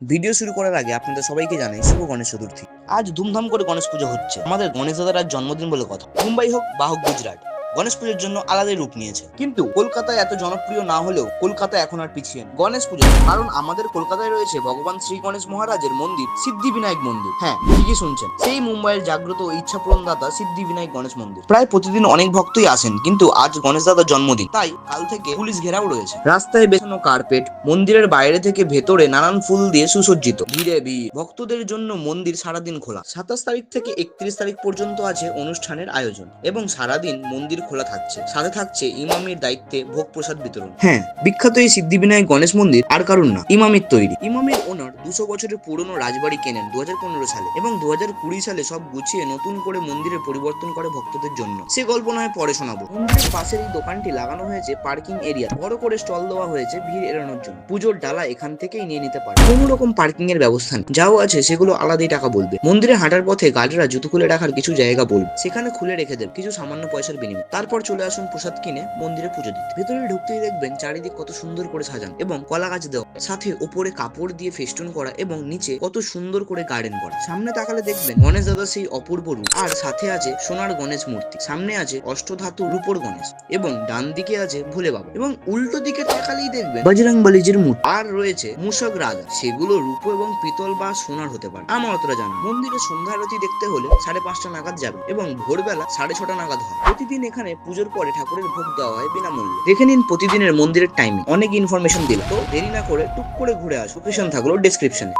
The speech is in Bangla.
ভিডিও শুরু করার আগে আপনাদের সবাইকে জানাই শুভ গণেশ চতুর্থী। আজ ধুমধাম করে গণেশ পুজো হচ্ছে। আমাদের গণেশ দাদার আজ জন্মদিন বলে কথা। মুম্বাই হোক বা হোক গুজরাট, গণেশ পুজোর জন্য আলাদাই রূপ নিয়েছে। কিন্তু কলকাতায় এত জনপ্রিয় না হলেও কলকাতা এখন আর পিছিয়ে নেই গণেশ পুজো। কারণ আমাদের কলকাতায় রয়েছে ভগবান শ্রী গণেশ মহারাজের মন্দির, সিদ্ধিবিনায়ক মন্দির। হ্যাঁ, ঠিকই শুনছেন, সেই মুম্বাইয়ের জাগ্রত ও ইচ্ছাপূরণ দাতা সিদ্ধিবিনায়ক গণেশ মন্দির। প্রায় প্রতিদিন অনেক ভক্তই আসেন, কিন্তু আজ গণেশ দাদার জন্মদিন, তাই কাল থেকে পুলিশ ঘেরাও রয়েছে। রাস্তায় বেছানো কার্পেট, মন্দিরের বাইরে থেকে ভেতরে নানান ফুল দিয়ে সুসজ্জিত। ভিড়ে ভিড়, ভক্তদের জন্য মন্দির সারাদিন খোলা। 27 তারিখ থেকে 31 তারিখ পর্যন্ত আছে অনুষ্ঠানের আয়োজন এবং সারাদিন মন্দির খোলা থাকছে। সাথে থাকছে ইমামির দায়িত্বে ভোগ প্রসাদ বিতরণ। হ্যাঁ, বিখ্যাত এই সিদ্ধিবিনায়ক গণেশ মন্দির আর কারণ না, ইমামির তৈরি। ইমামির ওনার 200 বছরের পুরনো রাজবাড়ি কেনেন 2015 সালে এবং 2020 সালে সব গুছিয়ে নতুন করে মন্দিরের পরিবর্তন করে ভক্তদের জন্য। সে গল্প নয় পরে শোনাবো। মন্দিরের পাশের এই দোকানটি লাগানো হয়েছে পার্কিং এরিয়া, বড় করে স্টল দেওয়া হয়েছে ভিড় এড়ানোর জন্য। পুজোর ডালা এখান থেকেই নিয়ে নিতে পারে, কোনো রকম পার্কিং এর ব্যবস্থা নেই। যাও আছে সেগুলো আলাদাই টাকা বলবে। মন্দিরে হাঁটার পথে গার্ডরা জুতো খুলে রাখার কিছু জায়গা বলবে, সেখানে খুলে রেখে দেবে কিছু সামান্য পয়সার বিনিময়। তারপর চলে আসুন প্রসাদ কিনে মন্দিরে পুজো দিতে। ভেতরে ঢুকতেই দেখবেন চারিদিক কত সুন্দর করে সাজানো এবং কলা গাছ দেওয়া, সাথে উপরে কাপড় দিয়ে ফেস্টুন করা এবং নিচে কত সুন্দর করে গার্ডেন করা। সামনে তাকালে দেখবেন গণেশ দাদা সেই অপূর্ব রূপ, আর সাথে আছে সোনার গণেশ মূর্তি। সামনে আছে অষ্টধাতু রূপোর গণেশ এবং ডান দিকে আছে ভোলে বাবা, এবং উল্টো দিকে তাকালেই দেখবেন বজরংবলীজির মূর্তি। আর রয়েছে মূষক রাজা, সেগুলো রূপো এবং পিতল বা সোনার হতে পারে, আমার অতটা জানা। মন্দিরে সন্ধ্যা আরতি দেখতে হলে 5:30 নাগাদ যাবে এবং ভোরবেলা 6:30 নাগাদ হয়। প্রতিদিন এখানে পুজোর পরে ঠাকুরের ভোগ দেওয়া হয় বিনামূল্যে। দেখে নিন প্রতিদিনের মন্দিরের টাইমিং। অনেক ইনফরমেশন দিল, তো দেরি না করে টুক করে ঘুরে আসুন। লোকেশন থাকলো ডেসক্রিপশনে।